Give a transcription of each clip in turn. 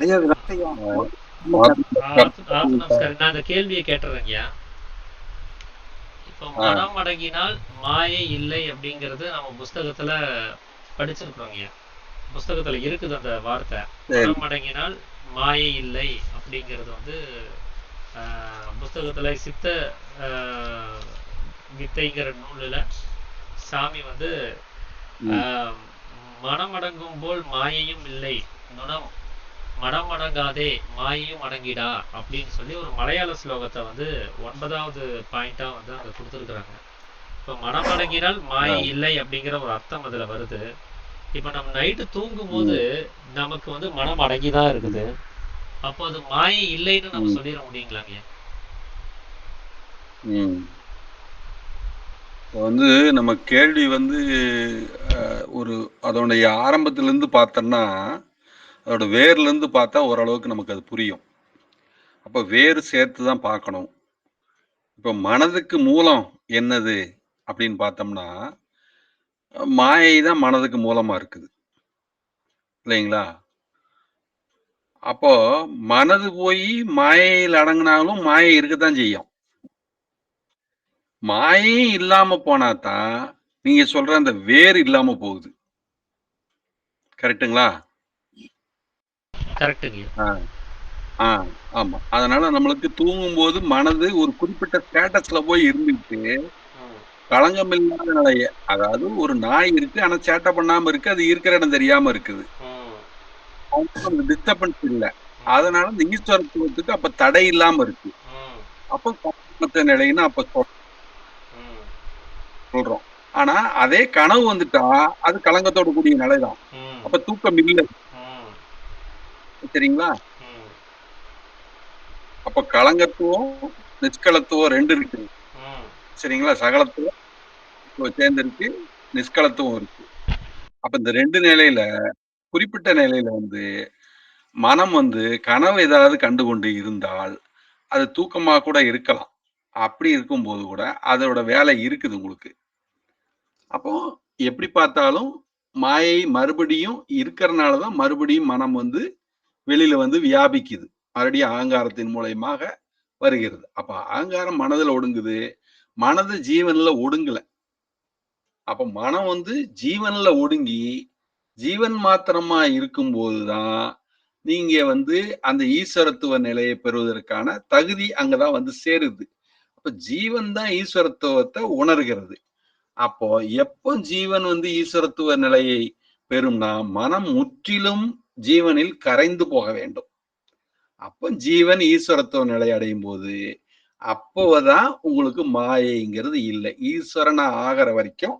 ஐயா ஐயா நமஸ்காரம். நான் அந்த கேள்வியை கேட்டுறேங்கய்யா. இப்போ மனம் அடங்கினால் மாயை இல்லை அப்படிங்கிறது நம்ம புஸ்தகத்துல படிச்சிருக்கிறோங்கய்யா. புஸ்தகத்துல இருக்குது அந்த வார்த்தை. மனம் அடங்கினால் மாயை இல்லை அப்படிங்கிறது வந்து புஸ்தகத்துல சித்த ஆஹ், வித்தைங்கிற நூலில் சாமி வந்து ஆஹ், மனமடங்கும் போல் மாயையும் இல்லை, நுணம் மனமடங்காதே மாயையும் அடங்கிடா அப்படின்னு சொல்லி ஒரு மலையாள ஸ்லோகத்தை வந்து 9வது பாயிண்டா வந்து அங்க கொடுத்துருக்குறாங்க. இப்போ மனம் அடங்கினால் மாயை இல்லை அப்படிங்கிற ஒரு அர்த்தம் அதுல வருது. இப்போ நம்ம நைட்டு தூங்கும் போது நமக்கு வந்து மனம் அடங்கிதான் இருக்குது. அப்போ அது மாயை இல்லைன்னு நம்ம சொல்லிட முடியுங்களாங்க? வந்து நம்ம கேள்வி வந்து ஒரு அதோடைய ஆரம்பத்திலேருந்து பார்த்தோம்னா அதோட வேர்லேருந்து பார்த்தா ஓரளவுக்கு நமக்கு அது புரியும். அப்போ வேறு சேர்த்து தான் பார்க்கணும். இப்போ மனதுக்கு மூலம் என்னது அப்படின்னு பார்த்தோம்னா மாயை தான் மனதுக்கு மூலமா இருக்குது இல்லைங்களா? அப்போ மனது போய் மாயையில் அடங்கினாலும் மாயை இருக்கத்தான் செய்யும். மாயே இல்லாம போனாதான் நீங்க சொல்ற அந்த வேர் இல்லாம போகுது. கரெக்ட்டுங்களா? கரெக்ட்டுங்க. ஆமா. அதனால நம்மளுக்கு தூங்கும்போது மனது ஒரு குறிப்பிட்ட ஸ்டேட்டஸ்ல போய் இருந்துட்டு களங்கம் இல்லாத நிலைய, அதாவது ஒரு நாய் இருக்கு ஆனா சேட்டை பண்ணாம இருக்கு, அது இருக்கிற இடம் தெரியாம இருக்குது. டிஸ்டர்பன்ஸ் இல்ல. அதனால இந்த ஈஸ்வரத்துவத்துக்கு அப்ப தடை இல்லாம இருக்கு. அப்ப கலங்கமற்ற நிலைன்னு அப்ப சொல்றோம். ஆனா அதே கனவு வந்துட்டா அது கலங்கத்தோட கூடிய நிலைதான். அப்ப தூக்கம் இல்லை. சரிங்களா? அப்ப களங்கத்துவம் நிஷ்களத்துவம் 2 இருக்கு. சரிங்களா? சகலத்துவம் சேர்ந்து இருக்கு, நிஷ்களத்துவம் இருக்கு. அப்ப இந்த 2 நிலையில குறிப்பிட்ட நிலையில வந்து மனம் வந்து கனவு ஏதாவது கண்டுகொண்டு இருந்தால் அது தூக்கமா கூட இருக்கலாம். அப்படி இருக்கும்போது கூட அதோட வேலை இருக்குது உங்களுக்கு. அப்போ எப்படி பார்த்தாலும் மாயை மறுபடியும் இருக்கிறனால தான் மறுபடியும் மனம் வந்து வெளியில வந்து வியாபிக்குது. மறுபடியும் அகங்காரத்தின் மூலயமாக வருகிறது. அப்ப அகங்காரம் மனதுல ஒடுங்குது. மனது ஜீவன்ல ஒடுங்கல. அப்ப மனம் வந்து ஜீவன்ல ஒடுங்கி ஜீவன் மாத்திரமா இருக்கும்போதுதான் நீங்க வந்து அந்த ஈஸ்வரத்துவ நிலையை பெறுவதற்கான தகுதி அங்கதான் வந்து சேருது. அப்ப ஜீவன் தான் ஈஸ்வரத்துவத்தை உணர்கிறது. அப்போ எப்போ ஜீவன் வந்து ஈஸ்வரத்துவ நிலையை பெறும்னா மனம் முற்றிலும் ஜீவனில் கரைந்து போக வேண்டும். அப்போ ஜீவன் ஈஸ்வரத்துவ நிலை அடையும் போது அப்போதான் உங்களுக்கு மாயைங்கிறது இல்லை. ஈஸ்வரனா ஆகிற வரைக்கும்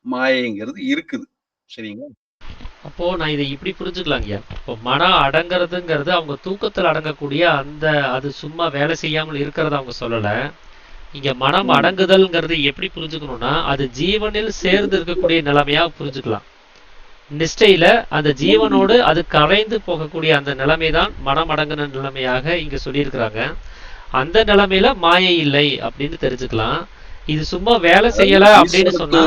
மாயைங்கிறது இருக்குது. சரிங்களா? அப்போ நான் இதை இப்படி புரிஞ்சுக்கலாங்கய்யா. இப்போ மனம் அடங்கிறதுங்கிறது அவங்க தூக்கத்தில் அடங்கக்கூடிய அந்த அது சும்மா வேலை செய்யாமல் இருக்கிறத அவங்க சொல்லல. இங்க மனம் அடங்குதல்ங்கிறது எப்படி புரிஞ்சுக்கணும்னா அது ஜீவனில் சேர்ந்து இருக்கக்கூடிய நிலைமையா புரிஞ்சுக்கலாம். நிஷ்டையில அந்த ஜீவனோடு அது கரைந்து போகக்கூடிய அந்த நிலைமைதான் மனம் அடங்கின நிலைமையாக இங்க சொல்லியிருக்கிறாங்க. அந்த நிலைமையில மாயை இல்லை அப்படின்னு தெரிஞ்சுக்கலாம். இது சும்மா வேலை செய்யல அப்படின்னு சொன்னா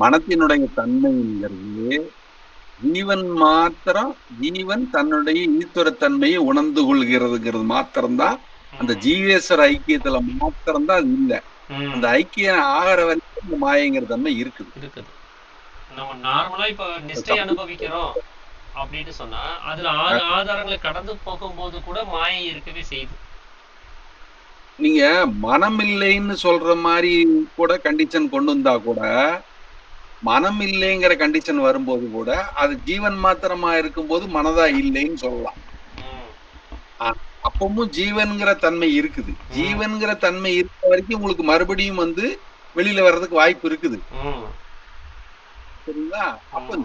மனத்தினுடைய தன்மைங்கிறது ஜீவன் மாத்திரம் ஜீவன் தன்னுடைய ஈஸ்வர தன்மையை உணர்ந்து கொள்கிறதுங்கிறது மாத்திரம்தான் அந்த ஜீவேஸ்வர ஐக்கியத்துல மாத்திரம்தான் அது இல்லை. அந்த ஐக்கியம் ஆகிற வரைக்கும் இந்த மாயங்கிற தன்மை இருக்குது. நம்ம நார்மலா இப்ப நிஷ்டை அனுபவிக்கிறோம் அப்படின்னு சொன்னா அதுல 6 ஆதாரங்களை கடந்து போகும்போது கூட மாயை இருக்கவே செய்யுது. நீங்க மனம் இல்லைன்னு சொல்ற மாதிரி கூட கண்டிஷன் கொண்டு வந்தா கூட மனம் இல்லைங்கிற கண்டிஷன் வரும்போது கூட அது ஜீவன் மாத்திரமா இருக்கும்போது மனதா இல்லைன்னு சொல்லலாம். அப்பவும் ஜீவன்கிற தன்மை இருக்குது. ஜீவன்கிற தன்மை இருக்க வரைக்கும் உங்களுக்கு மறுபடியும் வந்து வெளியில வர்றதுக்கு வாய்ப்பு இருக்குது. சரிங்களா? அப்ப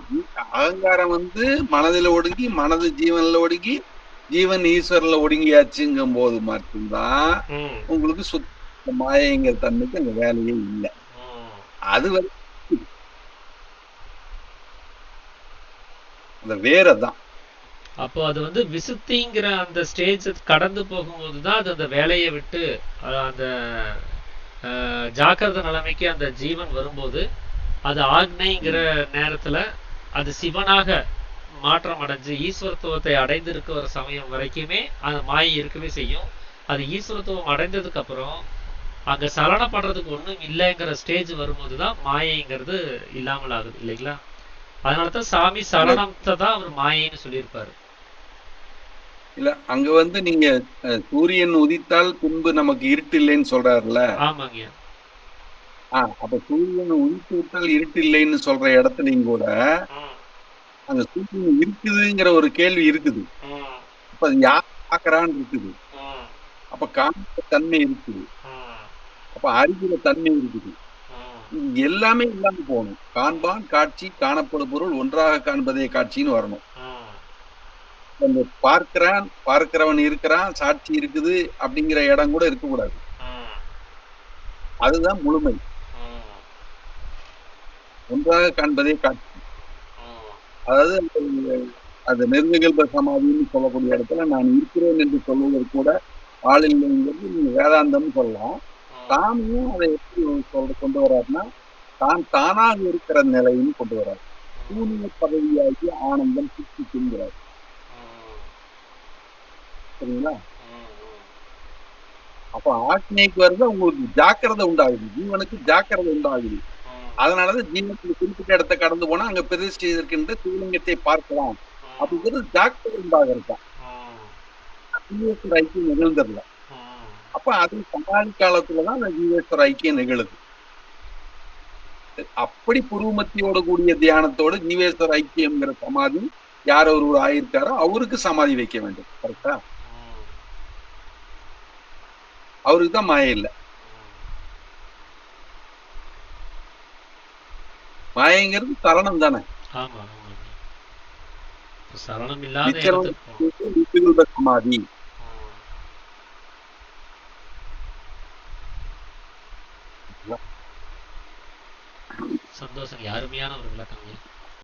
அகங்காரம் வந்து மனதில ஒடுங்கி மனது ஜீவன்ல ஒடுங்கி ஜீவன் ஈஸ்வரன்ல ஒடுங்கியாச்சுங்கும் போது மட்டும்தான் உங்களுக்கு சுத்த மாயைங்கிற தன்மைக்கு அங்க வேலையே இல்லை. அது வந்து அந்த வேறதான். அப்போ அது வந்து விசுத்திங்கிற அந்த ஸ்டேஜ் கடந்து போகும்போதுதான் அது அந்த வேலையை விட்டு அந்த ஜாக்கிரத நிலைமைக்கு அந்த ஜீவன் வரும்போது அது ஆக்னைங்கிற நேரத்துல அது சிவனாக மாற்றம் அடைஞ்சு ஈஸ்வரத்துவத்தை அடைந்திருக்கிற சமயம் வரைக்குமே அந்த மாயை இருக்கவே செய்யும். அது ஈஸ்வரத்துவம் அடைந்ததுக்கு அப்புறம் அங்க சலனப்படுறதுக்கு ஒண்ணும் இல்லைங்கிற ஸ்டேஜ் வரும்போது தான் மாயைங்கிறது இல்லாமல் ஆகுது இல்லைங்களா? அதனாலதான் சாமி இல்ல சலனத்தை தான் அவர் மாயைன்னு சொல்லியிருப்பாரு. இல்ல அங்க வந்து நீங்க சூரியன் உதித்தால் பின்பு நமக்கு இருட்டு இல்லைன்னு சொல்றாருல்ல. ஆமாங்க. அப்ப சூரியன் உதித்து விட்டால் இருட்டு இல்லைன்னு சொல்ற இடத்துலயும் கூட ம், அங்க சூரியன் இருக்குதுங்கிற ஒரு கேள்வி இருக்குது. ம், அப்ப அது யார் பார்க்கறான்னு இருக்குது. ம், அப்ப காண்கிற தன்மை இருக்குது. ம், அப்ப அறிகிற தன்மை இருக்குது. ம், இது எல்லாமே இல்லாம போகணும். காண்பான் காட்சி காணப்படும் பொருள் ஒன்றாக காண்பதே காட்சின்னு வரணும். ம், அந்த பார்க்கிறான், பார்க்கிறவன் இருக்கிறான், சாட்சி இருக்குது அப்படிங்கிற இடம் கூட இருக்கக்கூடாது. ம், அதுதான் முழுமை. ம், ஒன்றாக காண்பதே காட்சி. ம், அதாவது அது நிர்விகல்ப சமாதின்னு சொல்லக்கூடிய இடத்துல நான் இருக்கிறேன் என்று சொல்வதற்கு கூட ஆள் இல்லைங்கிறது நீங்க வேதாந்தம்னு சொல்லலாம். சாமியும் அதை எப்படி கொண்டு வர்றாருன்னா தான் தானாக இருக்கிற நிலைன்னு கொண்டு வர்றாரு. சூனிய பதவியாகி ஆனந்தம் சித்திக்குங்கிறார். சரிங்களா? அப்ப ஆக்ஞைக்கு வருது உங்களுக்கு ஜாக்கிரதை உண்டாகுது, ஜீவனுக்கு ஜாக்கிரதை உண்டாகுது. அதனாலதான் ஜீவனுக்கு குறிப்பிட்ட இடத்தை கடந்து போனா அங்க பிரதிஷ்டை இருக்கின்ற சிவலிங்கத்தை பார்க்கலாம் அப்படிங்கிறது ஜாக்கிரதை உண்டாகிறது. ஜீவேஸ்வர ஐக்கியம் நிகழ்ந்ததில்ல. அப்ப அது சமாளி காலத்துலதான் அந்த ஜீவேஸ்வர ஐக்கியம் நிகழுது. அப்படி புருவமத்தியோட கூடிய தியானத்தோட ஜீவேஸ்வர ஐக்கியம்ங்கிற சமாதி யார் ஒருவர் ஆயிருக்காரோ அவருக்கு சமாதி வைக்க வேண்டும். கரெக்டா? அவருக்கு தான் மாயை இல்லை. மாயங்கிறது சரணம் தானே. ஆமா சரணம் இல்லாத இடத்துக்கு சமாதி. சந்தோஷம். அருமையான ஒரு விளக்கம்.